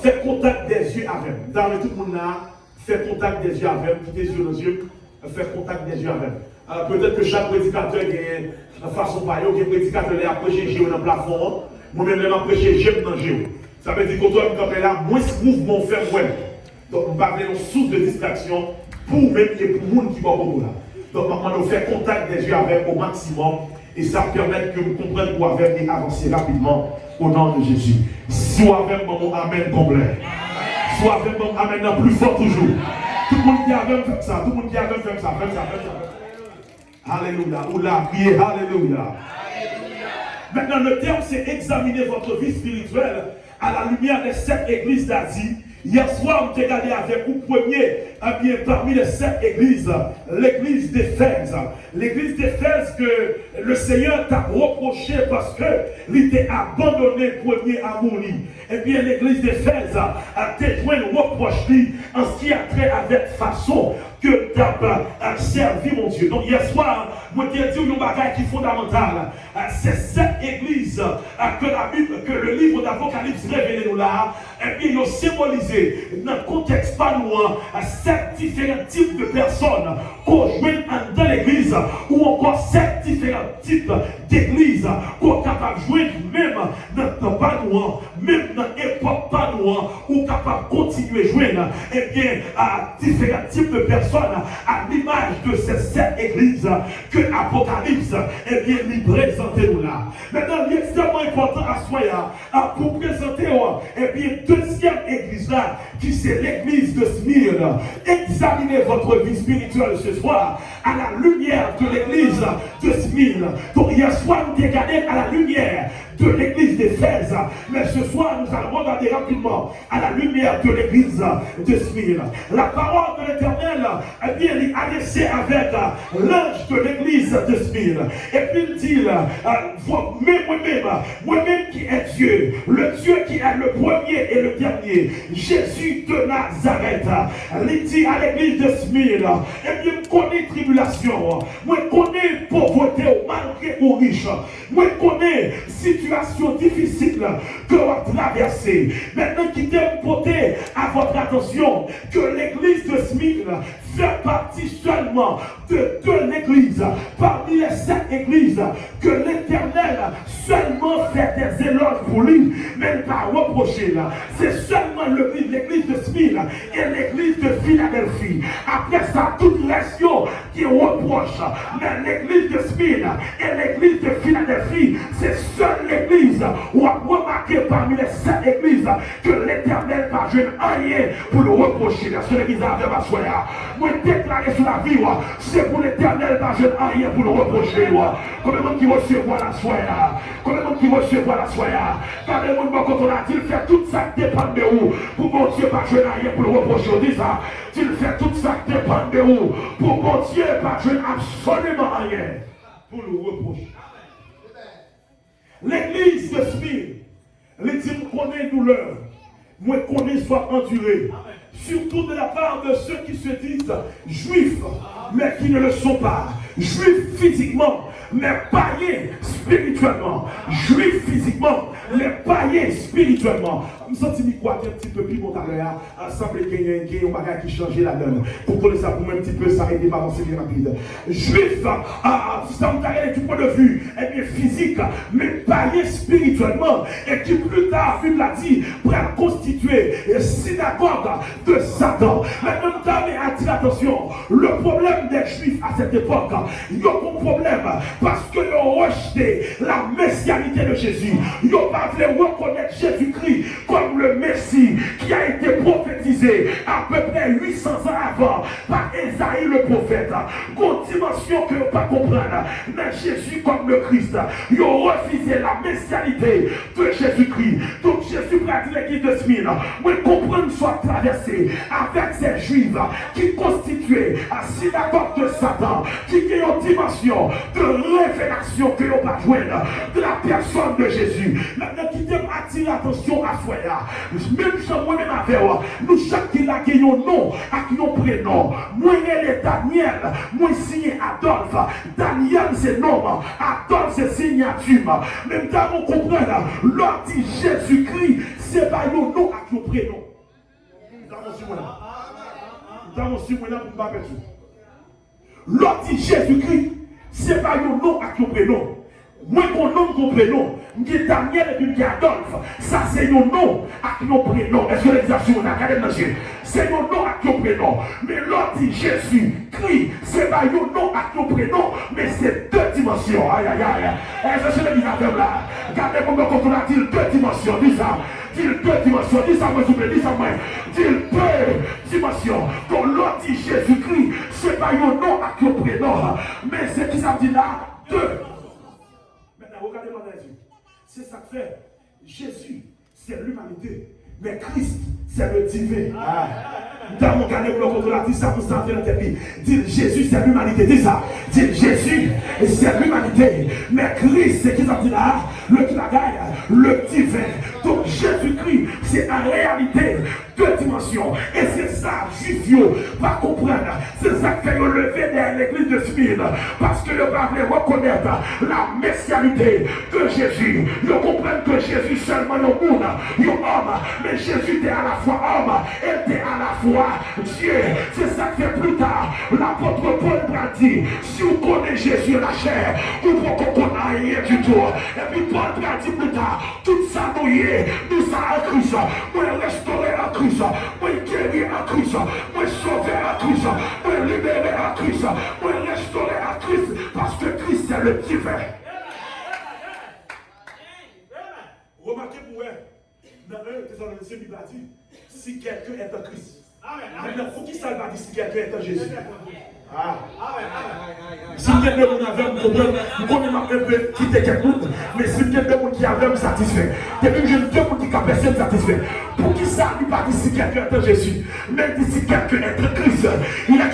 faire contact des yeux avec. Dans tout le monde là, faire contact des yeux avec, quitter les yeux dans les yeux, faire contact des yeux avec. Peut-être que chaque prédicateur a une façon par exemple, qui prédicateur a prêché Jésus dans le plafond, moi-même je vais prêcher Jésus dans Jésus. Ça veut dire que quand on est là, moins ce mouvement fait moins. Donc on va avoir une source de distraction pour même et pour le monde qui va au là. Donc maintenant on fait contact des yeux avec au maximum et ça permet que vous compreniez pour avec et avancer rapidement au nom de Jésus. Soit avec mon amen complet. Soit avec mon amen plus fort toujours. Tout le monde qui a fait ça, tout le monde qui a fait ça, fait ça. Alléluia. Oula, priez, alléluia. Maintenant, le terme, c'est examiner votre vie spirituelle à la lumière des 7 églises d'Asie. Hier soir, on t'a regardé avec vous premier, bien parmi les 7 églises, l'église d'Éphèse. L'église d'Éphèse que le Seigneur t'a reproché parce qu'il t'a abandonné premier amour. Eh bien, l'église d'Éphèse a témoin une reproche en ce qui a trait avec façon que tu as servi mon Dieu. Donc hier soir, moi je t'ai dit une bagaille qui est fondamentale. C'est cette église que la Bible, que le livre d'Apocalypse révèle nous là, et bien ils ont symbolisé dans le contexte pas loin 7 différents types de personnes qu'on joue dans l'église, ou encore 7 différents types d'églises qu'on est capable de jouer même dans le pas loin, même dans l'époque pas loin, ou capable de continuer à jouer, et bien à différents types de personnes à l'image de ces 7 églises que l'Apocalypse est bien présenté nous là. Maintenant, il est extrêmement important à Soya pour présenter et bien deuxième église là qui c'est l'église de Smyrne. Examinez votre vie spirituelle ce soir à la lumière de l'église de Smyrne. Donc hier soir nous regardons à la lumière de l'église d'Éphèse, mais ce soir nous allons regarder rapidement à la lumière de l'église de Smyrne. La parole de l'Éternel eh bien, il est adressé avec l'ange de l'église de Smyrne. Et puis il dit, moi-même qui est Dieu, le Dieu qui est le premier et le dernier, Jésus de Nazareth, il dit à l'église de Smyrne, eh bien, je connais tribulation, moi je connais pauvreté, malgré ou riche, moi je connais situation difficile que vous traversez. Maintenant, qui t'aime porter à votre attention que l'église de Smyrne fait partie seulement de 2 églises parmi les 7 églises que l'Éternel seulement fait des éloges pour lui, mais pas reproché là. C'est seulement l'église de Smyrne et l'église de Philadelphie. Après ça, toute nation qui reproche, mais l'église de Smyrne et l'église de Philadelphie, c'est seule l'église où on a remarqué parmi les 7 églises que l'Éternel n'a rien pour le reprocher. Est-ce que l'église a ma soya? Moi, déclarer sur la vie, c'est pour l'Éternel n'a rien pour le reprocher. Combien de monde qui recevoir la soya? Combien de monde qui recevoir la soya? Combien de monde quand on a dit, il fait tout ça qui dépend de vous pour mon Dieu pas rien pour le reprocher. On dit ça. Il fait tout ça qui dépend de vous pour mon Dieu pas absolument rien pour le reprocher. L'église de Smyrne, les dit connaît douleur, moi connais soit enduré, surtout de la part de ceux qui se disent juifs, mais qui ne le sont pas. Juifs physiquement, mais païens spirituellement. Juifs physiquement, mais païens spirituellement. Je me sens quoi un petit peu plus mon carrière, ensemble qu'il y a un bagage qui change la donne. Pour connaître ça pour un petit peu s'arrêter, pas avancer bien rapide. Juifs, ça me du point de vue physique, mais païens spirituellement, et qui plus tard, il l'a dit, pour constituer une synagogue de Satan. Maintenant, attirez attention, le problème des Juifs à cette époque, il y a un problème parce qu'ils ont rejeté la messianité de Jésus. Ils n'ont pas voulu reconnaître Jésus-Christ comme le Messie qui a été prophétisé à peu près 800 ans avant par Ésaïe le prophète. Une dimension que vous ne pas comprendre, mais Jésus comme le Christ. Ils ont refusé la messianité de Jésus-Christ. Donc Jésus pratique l'église de Smyrne. Vous comprenez soit traversé avec ces Juifs qui constituaient la synagogue de Satan, qui ont une dimension de révélation que l'on va joindre de la personne de Jésus. Maintenant, qui t'aime attirer l'attention à soi. Même si moi-même avec nous, chaque qui a un nom, à qui on prénom. Moi, il est Daniel, moi, signé Adolphe. Daniel, c'est nom. Adolphe, c'est signature. Même temps, on comprend, l'on dit Jésus-Christ, c'est pas un nom à qui on prénom. Dans mon si là, pour ne pas perdre. L'autre dit Jésus-Christ, c'est pas un nom à qui on prénom. Moi, mon nom, mon prénom, je dis Daniel et puis Adolphe. Ça, c'est un nom à qui on prénom. Est-ce que l'exercice, on a regardé dans Dieu? C'est un nom à qui on prénom. Mais l'autre dit Jésus-Christ, c'est pas un nom à qui on prénom, mais c'est deux dimensions. Aïe, aïe, aïe. Est-ce que je dis ça là? Regardez comment on a dit deux dimensions. Dis ça. Dis deux dimensions. Dis ça, moi, s'il vous plaît. Dis ça, moi. Dis deux dimensions. Donc, l'autre dit Jésus-Christ, c'est pas un nom à qui on prénom, mais c'est qui ça dit là? Deux. Regardez-moi dans les yeux. C'est ça que fait. Jésus, c'est l'humanité. Mais Christ, c'est le divin. Dans mon gardien, on a dit ça pour s'entrer dans ta vie. Dis Jésus, c'est l'humanité. Dis ça. Dis Jésus, c'est l'humanité. Mais Christ, c'est qui ça dit là? Le travail, le divin. Donc Jésus-Christ, c'est en réalité deux dimensions. Et c'est ça, Jufio va comprendre. C'est ça qui fait le lever derrière l'église de Smyrne. Parce que le va reconnaître la messianité de Jésus. Ils comprennent que Jésus seulement le monde, un homme. Mais Jésus était à la fois homme, était à la fois Dieu. C'est ça qui fait plus tard. L'apôtre Paul a dit, si vous connaissez Jésus la chair, vous ne connaissez rien du tout. Et puis Paul a dit plus tard, tout ça nous y est, nous ça en Christ. Moi restaurer en Christ, moi guérir en Christ, moi sauver en Christ, moi libérer en Christ, moi restaurer en Christ, parce que Christ c'est le divin. Remarquez pour vous, dans 1 Thessaloniciens, il a dit, si quelqu'un est en Christ. Maintenant, il faut qu'il sache dire si quelqu'un est en Jésus. Si quelqu'un de mon avait un problème, vous connaissez quitter quelqu'un, mais si quelqu'un de mon qui avait me satisfait, depuis que je ne peux pas dire personne satisfait. Pour qui ça ne pas dire si quelqu'un est en Jésus, même si quelqu'un est en Christ, il a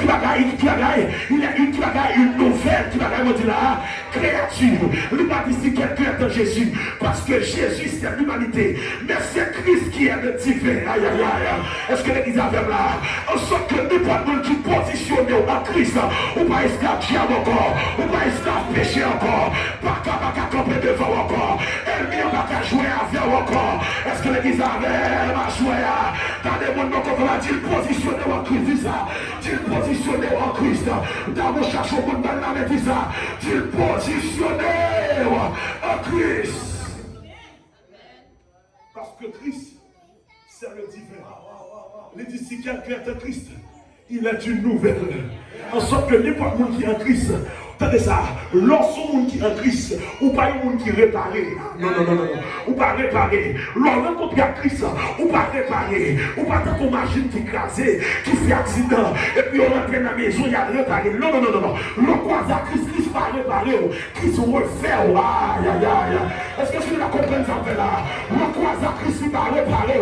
une nouvelle qui va dire là, créature. Il va dire si quelqu'un est en Jésus, parce que Jésus c'est l'humanité, mais c'est Christ qui est le divin. Aïe aïe aïe. Est-ce que l'église avait là? En sorte que nous pouvons nous positionner en Christ, ou pas esclave diable encore, ou pas esclave péché encore, pas qu'à camper devant encore, elle ne va pas jouer avec encore. Est-ce que l'église avait ma joué? Dans les mondes, on va dire positionner en Christ, dis ça. Dis positionner en Christ. Dans mon cherche au monde, dans la dis ça. Dis positionner en Christ. Parce que Christ, c'est le divin. Il dit si quelqu'un est en Christ, il est une nouvelle. En sorte que n'importe qui qui est en Christ, attendez ça, lorsqu'on monde qui est en Christ, ou pas un monde qui répare. Non. Ou pas réparer. Lorsqu'on rencontre Christ, ou pas réparer. Ou pas tant qu'on machine qui écrasée, qui fait accident, et puis on rentre dans la maison, il y a réparé. Non. L'on croise à Christ, Christ va réparer, Christ refait. Aïe. Est-ce que tu la comprends ça là? L'on croise à Christ, il va réparer,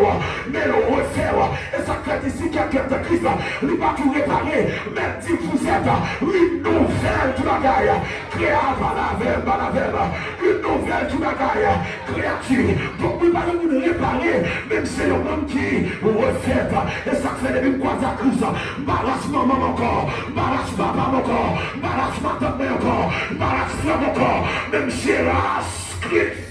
mais l'on refait. Et ça fait ici quelqu'un de Christ, il va tout réparer, mais dit vous êtes une nouvelle tout la gaille, créée par la verbe, une nouvelle tout la gaille, créature. Donc nous allons nous réparer, même si c'est le monde qui refait. Et ça fait des croises à Christ, balance maman encore, balance papa encore, balance ma tante encore, balance femme encore, même si c'est Christ.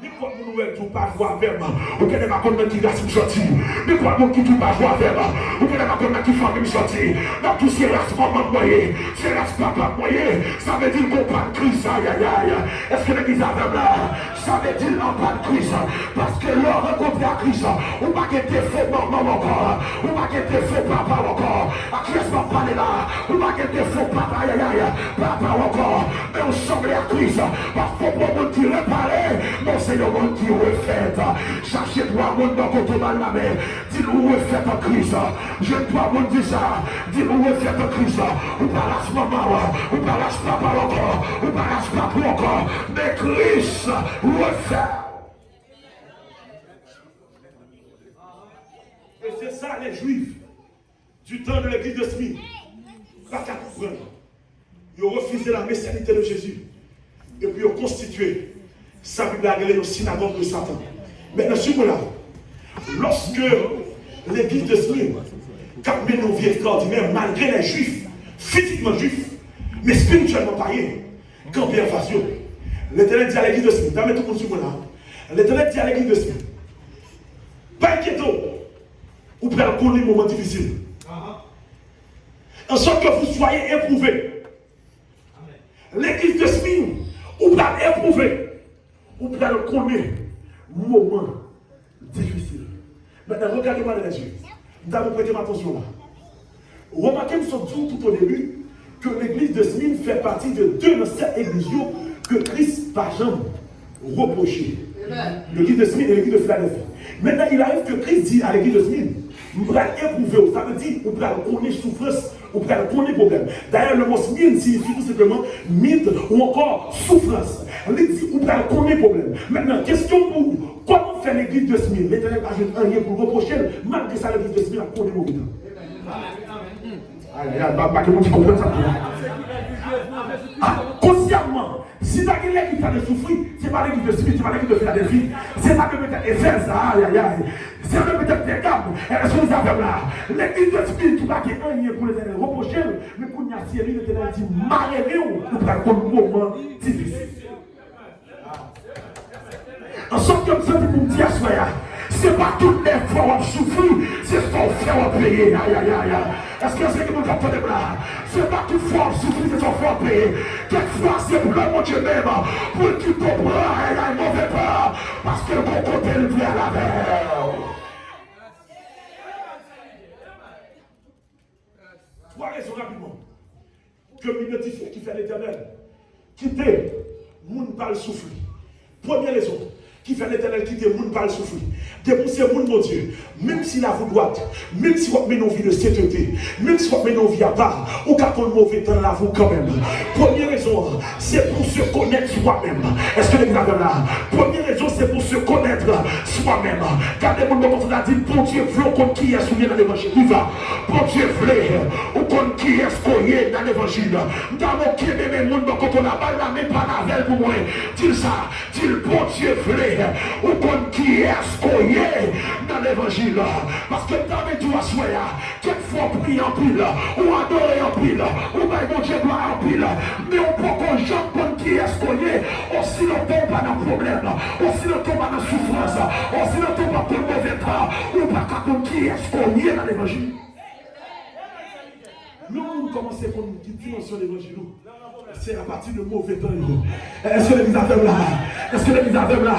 N'importe qui ne peut pas jouer avec moi, ou qui ne peut pas qui reste sorti. N'importe qui ne peut pas jouer avec moi, ou qui ne peut pas qui famille sorti. Dans tout ce reste maman moyen, ce reste papa moyen, ça veut dire qu'on parle de Christ. Aïe. Est-ce que l'église avec là? Ça veut dire qu'on parle de Christ. Parce que l'on rencontre à Christ, ou pas qu'il te fait maman encore, ou pas qu'il te fait papa encore. À qui est-ce qu'on parle là? Ou pas qu'il te fait papa, papa encore. Mais on semble à Christ, parce qu'on peut te réparer. C'est le monde qui refait. Cherchez trois mondes dans le côté de la mer. Dis-nous refait en Christ. Je ne dois pas dire ça. Dis-nous refait en Christ. Ou pas lâche maman, ou pas lâche papa encore, ou pas lâche papa encore. Mais Christ refait. Et c'est ça les Juifs du temps de l'église de Smyrne. Pas qu'à comprendre. Ils ont refusé la messianité de Jésus. Et puis ils ont constitué sa Bible a révélé au synagogue de Satan. Maintenant, suivez-moi là. Lorsque l'église de Smyrne, cap mené une vie extraordinaire, malgré les juifs, physiquement juifs, mais spirituellement païens, campés en face, l'Éternel dit à l'église de Smyrne, dame tout le monde suivez là. L'Éternel dit à l'église de Smith, pas inquiétons, vous pouvez connaître les moments difficiles. En sorte que vous soyez éprouvés. L'église de Smith, vous pouvez éprouver, vous pouvez connaître les moments difficiles. Maintenant, regardez-moi dans les yeux. Nous allons prêter attention là. Remarquez, nous sommes tout au début que l'église de Smith fait partie de deux de ces églises que Christ va jamais reprocher. L'église de Smith et l'église de Philadelphie. Maintenant, il arrive que Christ dit à l'église de Smith, vous pouvez éprouver, ça veut dire, vous pouvez connaître souffrance, vous pouvez connaître problème. D'ailleurs, le mot Smith signifie tout simplement mythe ou encore souffrance. Il dit, vous pouvez connaître problème. Maintenant, question pour vous, comment fait l'église de Smith? L'Éternel ajoute un lien pour reprocher, malgré ça, l'église de Smith a connu mauvais temps. Consciemment, si tu as quelqu'un qui t'a de souffrir, ce n'est pas l'église de Smith, ce n'est pas l'église de Philadelphie, c'est pas peut-être Éphèse, c'est peut-être des gammes, est-ce que vous avez là? L'église de Smith, tu vas qu'il y ait un lien pour les reprocher, mais pour nous, si l'église de Philadelphie, marrez-vous, vous pouvez avoir un moment difficile. En sorte que vous avez pour me dire, c'est pas toutes les fois on souffre, c'est ce qu'on fait on payer. Est-ce que c'est que vous entendez là? C'est pas toute fois on souffre, c'est ce qu'on fait on payer. Quelquefois c'est pour le mon Dieu même, pour que tu comprends, il a un mauvais peur, parce que mon côté le vient à la mer. Trois raisons rapidement que m'identifier qui fait l'éternel. Quitter, moun pas le souffrir. Première raison. Qui fait l'éternel quitter le monde par le souffrir. Dépousser le monde, mon Dieu. Même si la vous droite, même si vous menez une vie de sainteté, même si vous menez une vie à part, ou qu'à ton mauvais temps là, vous quand même. Première raison, c'est pour se connaître soi-même. Est-ce que les gars là? Première raison, c'est pour se connaître soi-même. Gardez mon nom, on a dit, bon Dieu, veut qu'on qui est soumis dans l'évangile. Où va? Bon Dieu, veut, ou qu'on qui est soumis dans l'évangile. Dans mon qui est même monde, quand on a pas la même pas la veille pour moi. Dis ça, dis le bon Dieu, veut. Ou qu'on qui est scoyé dans l'évangile. Parce que dans mes doigts soya, quelquefois prier en pile, ou adorer en pile, ou bien mon Dieu gloire en pile. Mais on peut qu'on jante qu'on qui est scoyé, aussi le tombe pas dans le problème, aussi le tombe pas dans la souffrance, aussi le tombe pas pour le mauvais temps, ou pas qu'on qui est scoyé dans l'évangile. Nous commençons pour une petite dimension de l'évangile. C'est à partir de mauvais temps. Est-ce que l'église a fait là? Est-ce que l'église a fait là?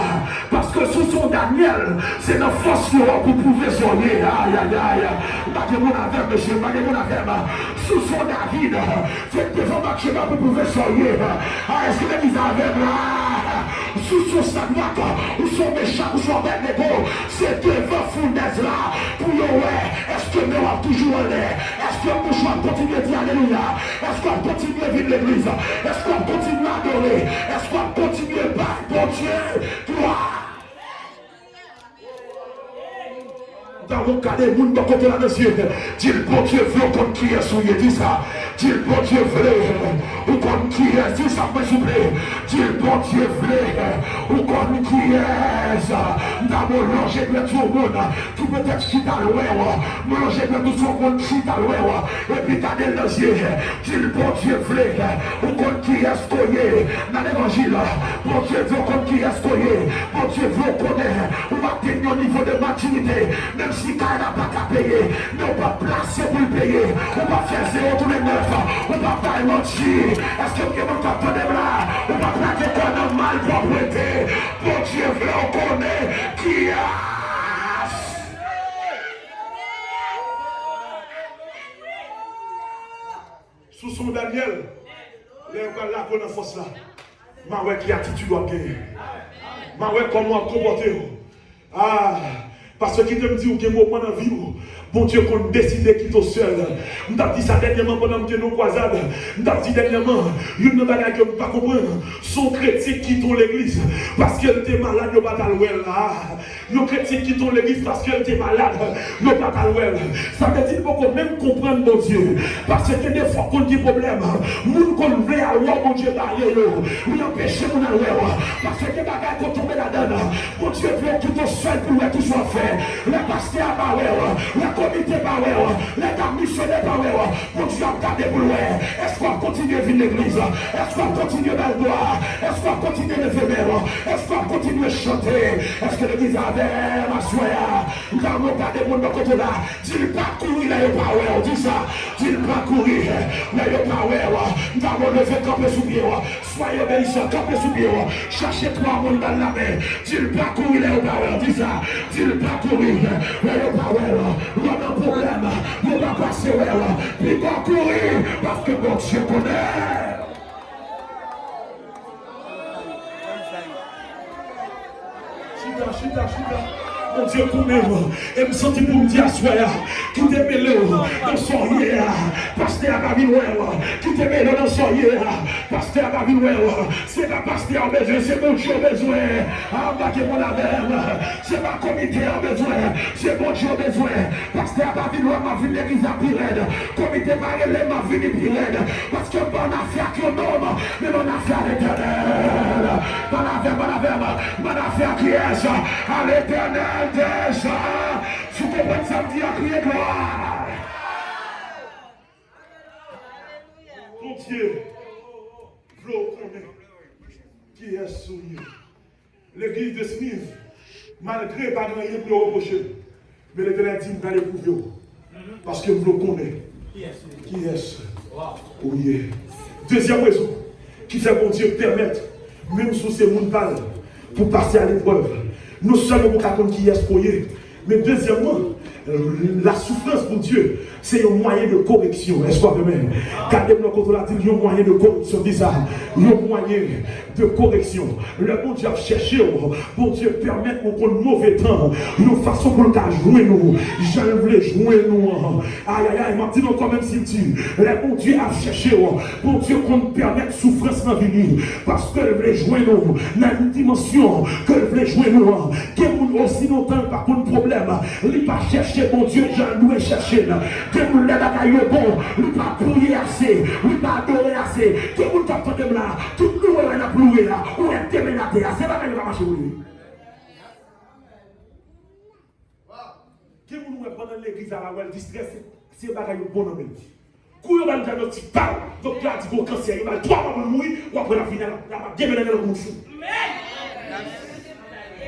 Parce que sous son Daniel, c'est une force pour pouvoir soigner. Aïe, aïe, aïe. Pas de mon affaire, monsieur, pas de mon affaire. Sous son David, c'est devant marcher pour pouvoir soigner. Est-ce que l'église a fait là? Sous son sac-droite, ou son méchant, ou son bête d'épaule, c'est devant fournaise là. Pour est-ce que nous avons toujours en l'air? Est-ce que nous allons continuer à dire alléluia? Est-ce qu'on continue à vivre l'église? Est-ce qu'on continue à adorer? Est-ce qu'on continue à battre pour Dieu? Gloire! Dans mon cas, les gens côté là, monsieur, dis le bon Dieu veut qu'on qui est souillé, dis ça. Dis le bon Dieu veut, ou qu'on qui est, dis ça, s'il vous plaît. Dis le bon Dieu veut, ou qu'on qui est. Dans mon longer de tout le monde, tout peut être qui t'a loué, mon longer de tout le monde qui t'a loué, et puis t'as des yeux. Dis le bon Dieu veut, ou qu'on qui est scoyé dans l'évangile. Bon Dieu veut qu'on qui est scoyé. Bon Dieu veut qu'on ait, ou atteindre au niveau de maturité, même si quand il n'a pas qu'à payer, mais on va placer pour le payer, on va faire 0 tous les 9, on va pas mentir. Est-ce que vous avez entendu là? On va plaquer qu'on a mal propriété. Bon Dieu veut on connaît qui a. Sous son Daniel, les gens là qu'on a force là. Ma ouais qui attitude doit gagner. Ma ouais comment comporter. Parce que qui te me dit que moment dans la vie, bon Dieu qu'on décide de quitter seul. Je t'ai dit ça dernièrement pendant que nous croisades. Je t'ai dit dernièrement, il y a une bagaille que je ne peux pas comprendre. Son chrétien qui quittent l'église parce qu'elle était malade, il n'y a pas de là. Nos chrétiens qui quittent l'église parce qu'elle était malade, il n'y a pas de ça veut dire qu'il faut même comprendre mon Dieu. Parce que des fois qu'on dit problème, nous qu'on veut avoir mon Dieu derrière nous, nous empêcher mon aller. Parce que des bagailles qu'on tombe là-dedans, mon Dieu veut tout seul pour tout soit fait. les pasteurs les comités les gars missionnaires pour Dieu regarder pour loin. Est-ce qu'on continue à vivre l'église? Est-ce qu'on continue à gloire? Est-ce qu'on continue à lever? Est-ce qu'on continue à chanter? Est-ce que l'église avait ma soya? Quand on regarde le monde de côté là, dis pas courir là, il pas ouais, dis ça. Dis pas courir là, il pas ouais. Nous avons levé camper sous pied. Soyez obéissants, camper sous pied. Cherchez trois monde dans la main. Dis pas courir là, il pas ouais, dis ça. Dis pas courir là, il pas ouais. Il y a un problème, il va passer ouais. Il va courir parce que mon Dieu connaît. Chita. Mon Dieu, pour moi, et me sentis pour me dire à soi, qui te mêlé dans son hier, pasteur à Babylone, qui te mêlé dans son hier, pasteur à Babylone, c'est pas pasteur en besoin, c'est mon Dieu besoin, embarquez mon affaire, c'est pas comité en besoin, c'est mon Dieu besoin, pasteur à Babylone m'a vu l'église à Pirène, comité parallèle m'a vu Pirène, parce que mon affaire qui est homme, mais mon affaire l'éternel, mon affaire qui est à l'éternel. Déjà, tu comprends samedi à crier gloire. Mon Dieu, je connais qui est souillé. L'église de Smith, malgré pas de rien pour reprocher, mais l'Éternel dit qu'il va l'éprouver. Parce que je le connais. Qui est-ce? Oui. Deuxième raison, qui fait mon Dieu permettre, même sous ces mondes pour passer à l'épreuve. Nous sommes pour comprendre qui est-ce qu'on est. Mais deuxièmement, la souffrance pour Dieu, c'est un moyen de correction. Est-ce qu'on peut même? Gardez-moi quand on a dit, il y a un moyen de correction. Dis ça. Il y a un moyen de correction. Le bon Dieu a cherché, bon Dieu permettre qu'on ait mauvais temps. Une façon pour le cas jouer nous. J'en voulais jouer nous. Aïe, aïe, aïe, m'a dit non, quand même s'il dit. Le bon Dieu a cherché, bon Dieu qu'on permette souffrance dans la vie. Parce qu'elle voulait jouer nous. Dans une dimension qu'elle voulait jouer nous. Qu'il aussi longtemps, par contre, problème. Il n'a pas cherché, bon Dieu, j'en dois chercher. Que vous l'avez bagaille bon, il n'a pas prié assez, il n'a pas adoré assez. Que vous l'avez là, tout le monde a ploué là, ou est déménagé, c'est pas qu'il va marcher pour lui. Que vous l'avez pendant l'église à la ouelle, distress, c'est bagaille bon en même. Couille dans le diagnostic, donc là, il dit cancer, il va 3 mois pour mourir, ou après la finale, il va déménager le monde fou.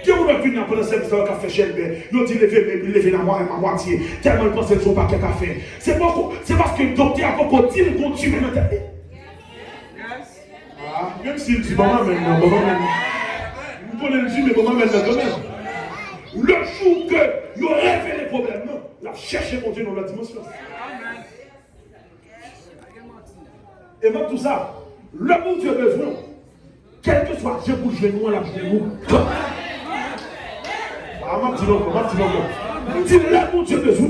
Qui vous avez vu pendant cette histoire qu'a fait Chelbert? Ils ont dit lever la moitié, tellement ils pensent qu'ils n'ont pas qu'à faire. C'est parce que le docteur a pas dit qu'il continue dans ta tête. Même s'il dit maman maintenant, vous prenez le dit, mais maman maintenant quand même. Le jour que vous révélez les problèmes, il a cherché mon Dieu dans la dimension. Et même tout ça, le bon Dieu a besoin, quel que soit Dieu pour jouer nous, la genou. Il dit là, mon Dieu besoin.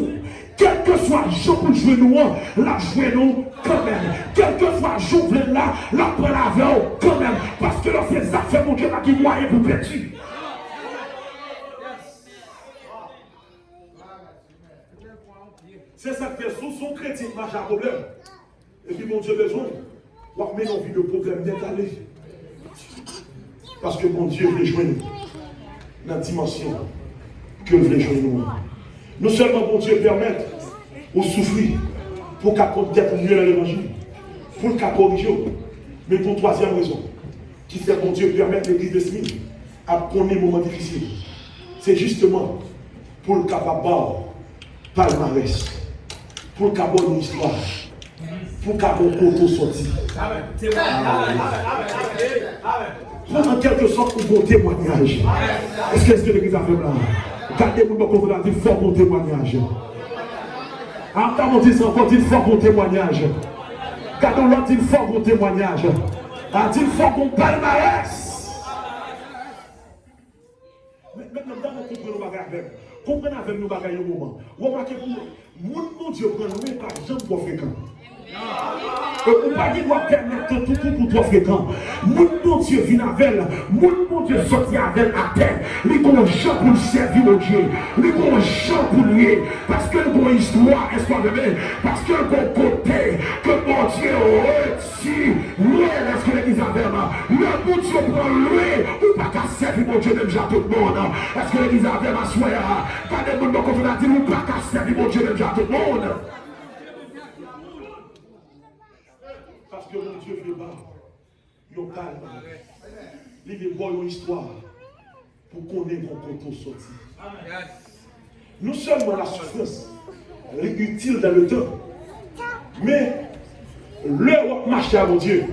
Quel que soit le jour pour jouer nous, la jouer nous quand même. Quel que soit le jour pour là, la prendre la veille quand même. Parce que là, c'est ça fait mon Dieu qui moyen pour perdre. C'est ça qui fait sous son chrétien marche à problème. Et puis mon Dieu besoin, on met dans vie de problème d'étaler. Parce que mon Dieu veut jouer nous dans la dimension que veut jouer nous. Non seulement mon Dieu permettre au souffrir pour qu'à être mieux dans l'évangile, pour qu'à corriger, mais pour troisième raison, qui fait mon Dieu permettre l'église de Smith à prendre des moments difficiles. C'est justement pour le capable palmarès, pour le capable une histoire, pour le capable auto sorti. Pour en quelque sorte un bon témoignage. Est-ce que l'église a fait là? Gardez-vous dans le dit fort bon témoignage. Entendons dit ça encore, dit fort bon témoignage. Gardons l'autre, dit fort bon témoignage. Dit fort bon palmarès. Maintenant, nous comprenons nos bagages. Comprenez avec nous bagages au moment. Remarquez, mon Dieu, prend nous par exemple pour fréquent. Ou pas dit doit permettre tout pour toi fréquent. Mon bon Dieu vient avec elle. Mon Dieu sorti avec elle à terre. Les gros gens pour le servir au Dieu. Les gros gens pour lui. Parce que le bon histoire, parce que le bon côté que mon Dieu retire. Oui, est-ce que l'église avait le bon Dieu prend lui. Ou pas qu'à servir mon Dieu même déjà tout le monde. Est-ce que l'église avait ma soeur? Pas de monde qu'on a dit ou pas qu'à servir mon Dieu même déjà tout le monde. Parce que mon Dieu veut pas. Il calme. Il veut voir une histoire pour qu'on ait mon côté sorti. Non seulement la souffrance est utile dans le temps, mais le marché à mon Dieu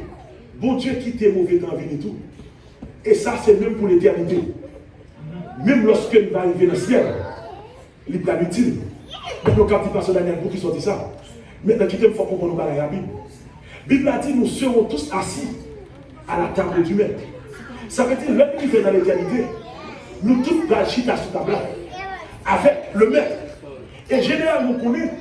quitte mauvais temps et tout. Et ça, c'est même pour l'éternité. Même lorsque il va arriver dans le ciel, il est utile. Maintenant, quand il passe Daniel pour qui sortit ça, maintenant, quittez il faut qu'on nous parle la Bible. La Bible a dit nous serons tous assis à la table du maître. Ça veut dire, l'homme qui fait dans l'éternité, nous tous allons chita sur table avec le maître. Et généralement, on connaît,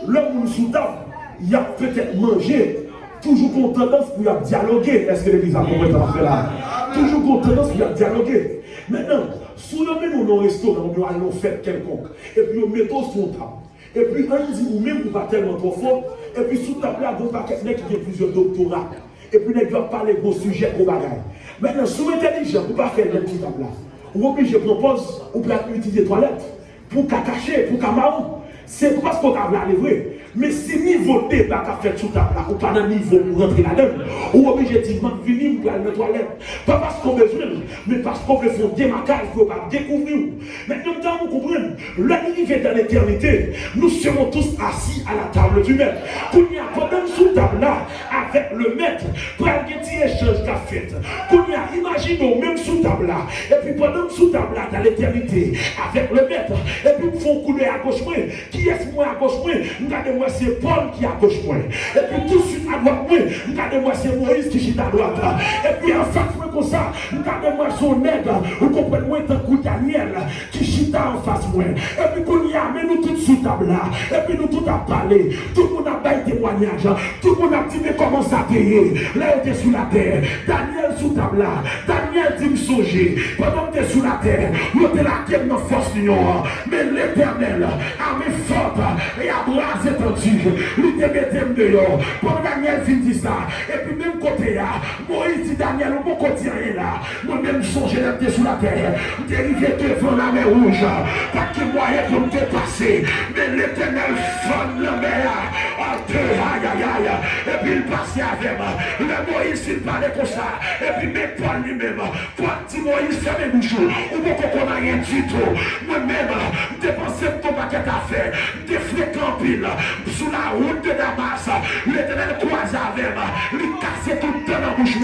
l'homme sous table, il a peut-être mangé, toujours qu'on tendance pour dialoguer. Est-ce que l'église a compris ça là? Toujours qu'on tendance pour dialoguer. Maintenant, si nous mettons dans un restaurant, nous allons faire quelconque, et puis nous mettons sur table. Et puis, on dit, ou même, ou pas tellement trop fort, et puis sous table là, vous pas quelqu'un qui a plusieurs doctorats. Et puis, on doit parler de vos sujets, vos bagages. Maintenant, si vous êtes intelligent, vous ne pouvez pas faire le petit table là. Ou obligé, je propose, ou peut utiliser les toilettes, pour cacher, pour camarou. C'est parce qu'on a la vrai. Mais si niveau débat qu'a fait sous table là, ou pas dans niveau pour rentrer là-dedans, ou objectivement venir pour aller dans la toilette, pas parce qu'on a besoin, mais parce qu'on veut faire des démarquage pour pas découvrir. Maintenant, vous comprenez, l'arrivée dans l'éternité, nous serons tous assis à la table du maître. Pour y a pendant sous table là, avec le maître, pour un petit échange qu'a fait. Pour y a, imaginons même sous table là, et puis pendant sous table là, dans l'éternité, avec le maître, et puis nous font couler à gauche moi. Qui est-ce moi à gauche moi? Regardez-moi, c'est Paul qui est à gauche moi. Et puis tout de suite à droite moi, regardez-moi, c'est Moïse qui est à droite. Et puis en face moi comme ça, regardez-moi son nègre, vous comprenez moi tant que Daniel qui chita en face moi. Et puis qu'on y a, mais nous tous sous table là. Et puis nous tous à parler. Tout le monde a baillé témoignage. Tout le monde a dit mais comment ça payer. Là il était sous la terre. Daniel sous table là. Daniel dit me songer. Pendant que tu es sous la terre, nous t'es la guerre dans force l'union. Mais l'éternel, armée forte et à bras étendus, il te mettait dehors. Pour Daniel finit ça. Et puis même côté là, Moïse dit Daniel, au bon côté là. Moi-même songer d'être sous la terre. Dérivé devant la mer rouge. Pas que moyen pour te passer. Mais l'éternel sonne la mer. Aïe aïe aïe. Et puis il passait avec moi. Le Moïse il parlait comme ça. Et puis même Paul lui-même. Paul dit Moïse ferme les bouches. Ou bon qu'on n'a rien du tout. Moi-même, dépensé ton paquet à faire. Des fréquents piles. Sous la route de Damas. L'éternel croise avec moi. Il casse tout le temps dans la bouche.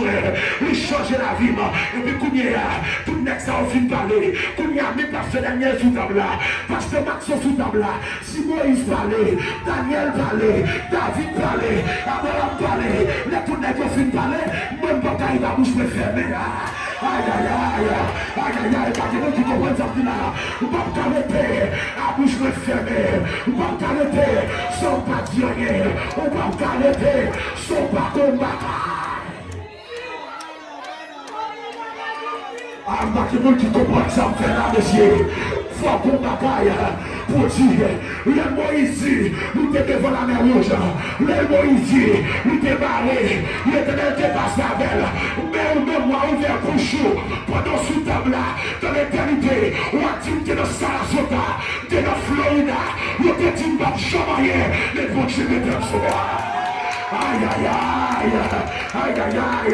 Il change la vie. Et puis Kounia, tout le monde ça a fini de parler. Kounia, même pasteur Daniel sous table là. Pasteur Maxon sous table là. Si Moïse parlait, Daniel parlait, David parlait, Abraham parlait. Les tout le monde a fini de parler. Même pas qu'il va bouche fermée. Aïe aïe aïe, aïe aïe aïe, pas de qui comprennent ça là. On va t'arrêter, à bouche fermée. On va t'arrêter, sans pas dire rien. On va t'arrêter, sans pas combattre. Ah, ma qui comprend ça, me fait là, monsieur. Faut qu'on bataille pour dire, le Moïse, nous t'es devant la mer rouge. Le Moïse, nous t'es barré. L'éternel t'est passé avec elle. Mais même moi, ouvert pour chaud. Pendant sous table là, dans l'éternité, on a dit que dans Sarasota, de la Florida, nous t'es dit, pas chamailler, les bons Dieu m'étaient sur moi. Aïe aïe aïe, aïe aïe aïe,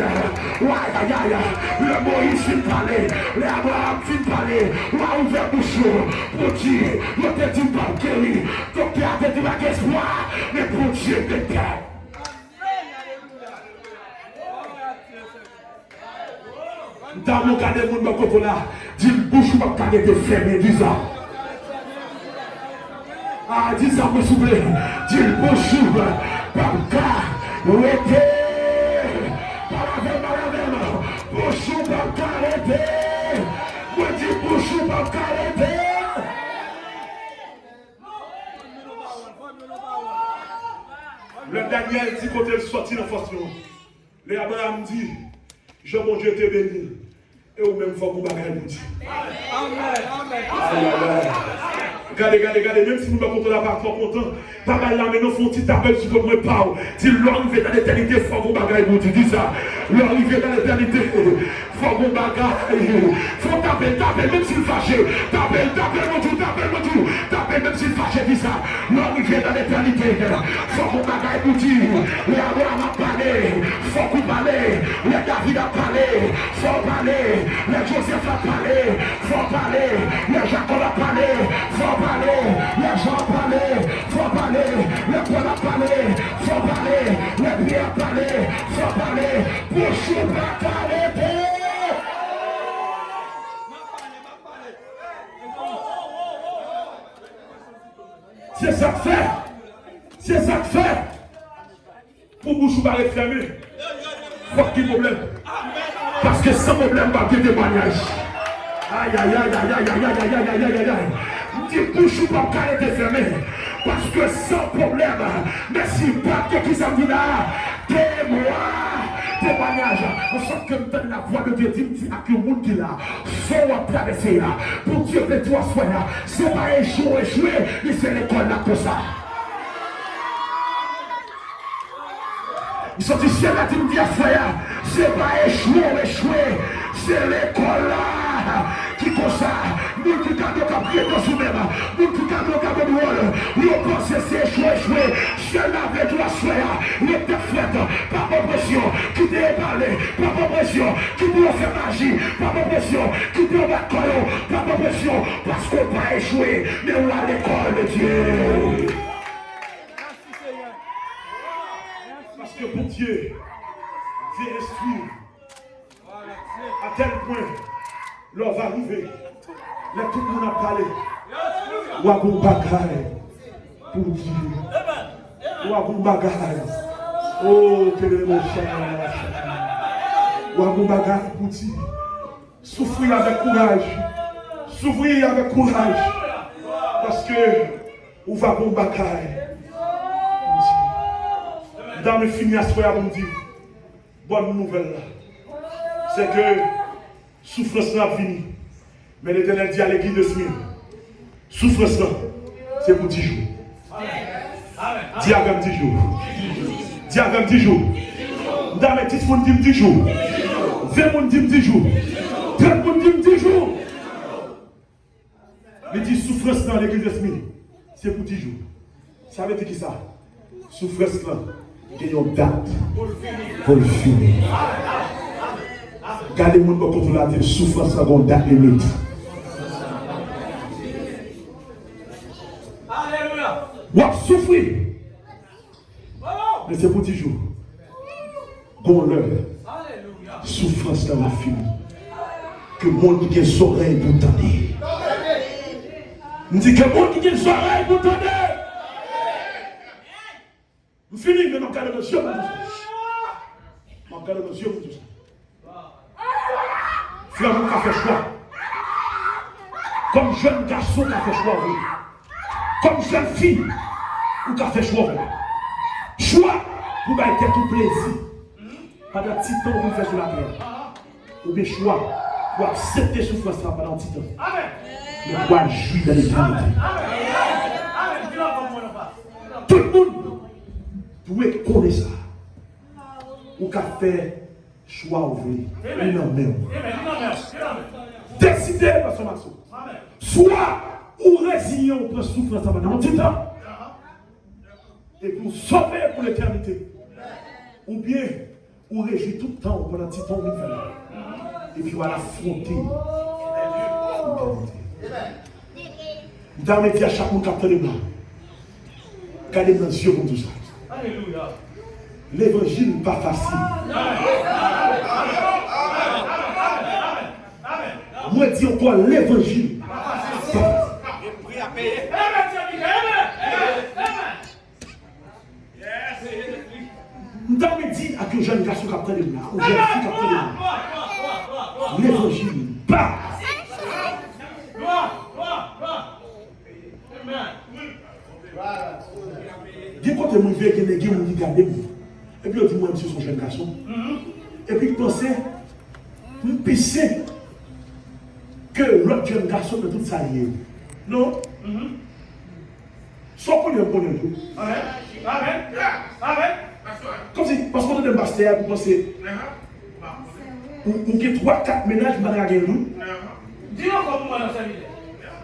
aïe aïe aïe, le Moïse fin parler, le Abraham fin parler, on a ouvert bouche pour dire, on te dit pas guéri, donc tu as dit pas espoir, mais pour Dieu t'es. Dans mon cas de monde côté là, dit bouche pas qu'à être fermé 10 ans. Ah 10 ans me souffler, dit bouche pas arrêtez! Bouchou pas arrêter! Moi dis bouchou pas arrêter! Le Daniel dit côté sorti dans la force. Les Abraham dit, je mon Dieu te béni. Et au même faut que vous bagarre pour dire. Amen. Regardez, même si vous ne pouvez pas content, pas mal là, maintenant, faut que tu t'appelles sur votre parole. Si l'arrivée dans l'éternité, faut que vous bagarre pour dire. Dis ça. L'arrivée dans l'éternité, faut que vous bagarre. Faut taper, même s'il fâché. Taper, mon Dieu. Taper, même s'il fâché. Dis ça. L'arrivée dans l'éternité, faut que vous bagarre pour dire. Les Abraham a parlé, faut que vous parlez. Les David a parlé, faut parler. Les Joseph a parlé, faut parler. Les Jacob a parlé, faut parler. Les Jean a parlé, faut parler. Les Paul a parlé, faut parler. Les Pierre a parlé, faut parler. Pour ce pas arrêter. C'est ça que fait. C'est ça que fait. Pour bouche pas fermé. Faut qu'il y ait problème. Parce que sans problème, pas de témoignage. Aïe. Dis bouche pas carré fermé. Parce que sans problème, mais si pas que qui s'en dit là, témoignage. On sent que donne la voix de Dieu dit à tout le monde qui est là. Faut traverser là. Pour Dieu que toi sois là. C'est pas échouer, mais c'est l'école là pour ça. Ils sont ici à la team d'Afrique. C'est pas échouer. C'est l'école là qui comme ça. Nous qui avons capté dans ce même. Nous qui avons capté dans le rôle. Nous pensons que c'est échouer. C'est la vraie de la soie. Il était fait par pression. Qui t'a parlé par pression. Qui t'a fait magie par pression. Qui t'a battu par pression. Parce qu'on n'a pas échoué. Mais on a l'école de Dieu. Parce que pour Dieu, Dieu instruit à tel point, l'on va arriver, là tout le monde a parlé. Wagou bagaille pour Dieu. Wagou bagaille. Oh, que le mon cher. Wagou bagaille pour Dieu. Souffrir avec courage. Parce que, ou wagou bagaille. Dans mes finis à soir, on me dit, bonne nouvelle là. C'est que souffrance n'a fini. Mais l'Éternel dit à l'église de Smyrne, souffrance là, c'est pour 10 jours. Dis avec 10 jours. Dis avec 10 jours. Dans mes 10 personnes dit 10 jours. 20 personnes dit 10 jours. 30 personnes dit 10 jours. Mais dit souffrance dans l'église de Smyrne, c'est pour 10 jours. Ça veut dire qui ça? Souffrance là. Il y a une date pour le finir. Gardez le monde pour contrôler la souffrance, il y a une date limite. Alléluia. Ou souffrir. Mais c'est pour 10 jours. Qu'on l'heure. Souffrance dans la finir. Que le monde qui a des oreilles pour t'entendre. Je dis que le monde qui a des oreilles pour t'entendre. Je finis, mais je regarde dans les yeux pour tout ça. Je regarde dans les yeux pour tout ça. Frère, mon qui a fait choix. Comme jeune garçon qui a fait choix. Comme jeune fille qui a fait choix. Choix pour être tout plaisir. Pendant petit temps, vous faites sur la terre. Ou bien choix pour accepter souffrance pendant petit temps. Mais pour jouir dans l'éternité. Tout le monde. Pour connaître ça, ou qu'à faire choix ouvrir, non même. Décidez, Pasteur Maxo. Soit ou résigner ou prendre souffrance pendant un petit temps, et pour sauver pour l'éternité, ou bien ou réjouir tout le temps pendant un petit temps, et puis on va affronter l'éternité. Dans mes dieux, chaque monde qui a de moi, gardez dans les yeux pour tout ça. Alléluia. L'évangile n'est pas facile. Moi, dis encore l'évangile. Nous avons dit à que jeune garçon qui a pris de moi, ou jeune fille qui a pris de moi, l'évangile n'est pas Dès qu'on te mouille, que les gens me regardent, Et puis on dit, moi, monsieur, son jeune garçon. Et puis il pensait, il pensait que l'autre jeune garçon de tout ça lié. Non? Soit qu'on est tout. Comme si, parce qu'on est un master, vous pensez, ou qui 3-4 ménages, vous avez nous. Dis-moi comment dans sa vie.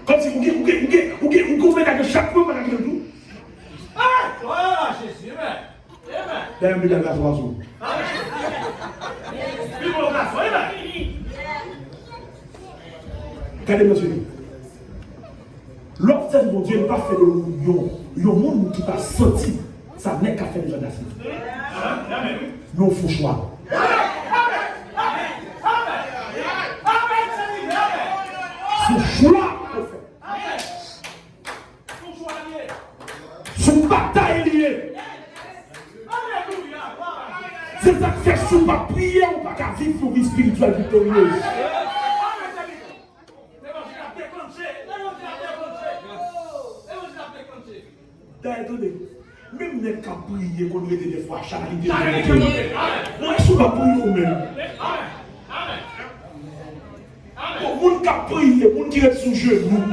Comme si vous avez chaque fois, vous avez tout. Ah, voilà, Jésus, amen. D'ailleurs, il y a un garçon. Regardez, monsieur. L'observe de mon Dieu n'est pas fait de monde qui t'a senti. Ça n'est qu'à faire des gens d'assise. Nous, il faut choix. Ce choix, son bataille liée. C'est ça que fait si on va prier, on va vivre une vie spirituelle victorieuse. Attendez, même les cas prier, qu'on ait des fois charité. Moi, je ne suis pas prier nous-mêmes. Moun qui prier, moun qui est sous genou,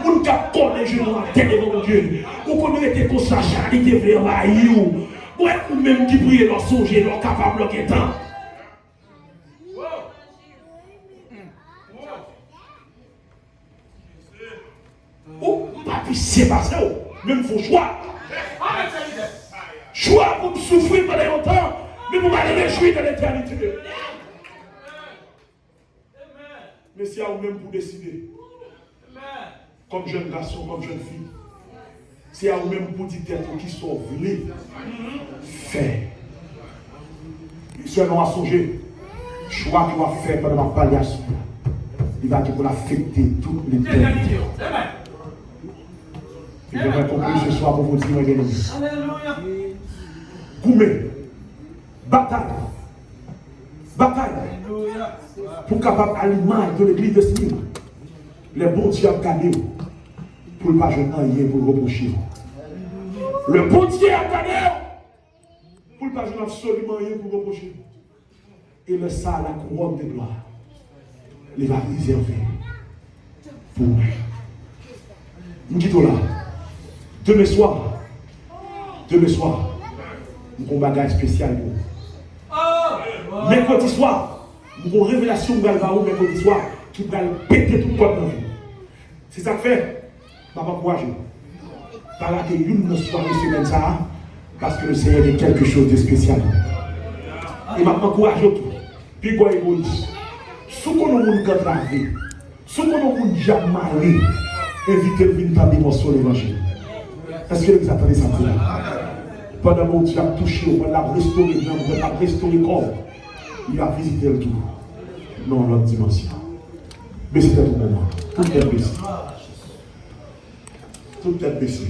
moun qui connaît genou à terre devant Dieu, ou qu'on ait été comme ça charité vers la you. Ouais, ou même qui prie leur songer, leur capable, leur temps. Ou pas puis c'est passé, même il faut choix. Choix pour me souffrir pendant longtemps, mais pour m'aller réjouir dans l'éternité. Mais c'est à vous-même pour décider. Comme jeune garçon, comme jeune fille. C'est à vous-même pour dire qui sont voulés. Faire. Seulement à songer. Choix qu'on va faire pendant la palliation. Il va pour l'affecter toute l'éternité. Et je vais conclure ce soir pour vous dire, mes amis. Alléluia. Goumé. Bataille. Bataille. Pour capable à l'image de l'église de Smyrne. Les bons dieux ont gagné. Pour ne pas jeter rien pour le reprocher. Le bon Dieu a gagné. Pour ne pas jeter absolument rien pour le reprocher. Et le ça, la couronne de gloire, il va réserver pour vous. Nous quittons là. Demain soir, nous avons un bagage spécial pour vous. Mercredi soir, nous avons une révélation pour vous mercredi soir qui va péter tout le corps dans la vie. C'est ça que fait. Je vais m'encourager. Par là, que une soirée de semaine, ça, parce que le Seigneur est quelque chose de spécial. Et je vais m'encourager tout. Puis, quoi, égoïste. Si on a un contravé, si on a un jamais invité le venir dans l'émotion de l'évangile. Est-ce que vous attendez ça? Pendant que Dieu a touché, pendant qu'il a restauré, pendant qu'il a restauré le corps, il a visité le tout. Non, l'autre dimension. Mais c'était tout moment. Tout est baissé. Tout est baissé.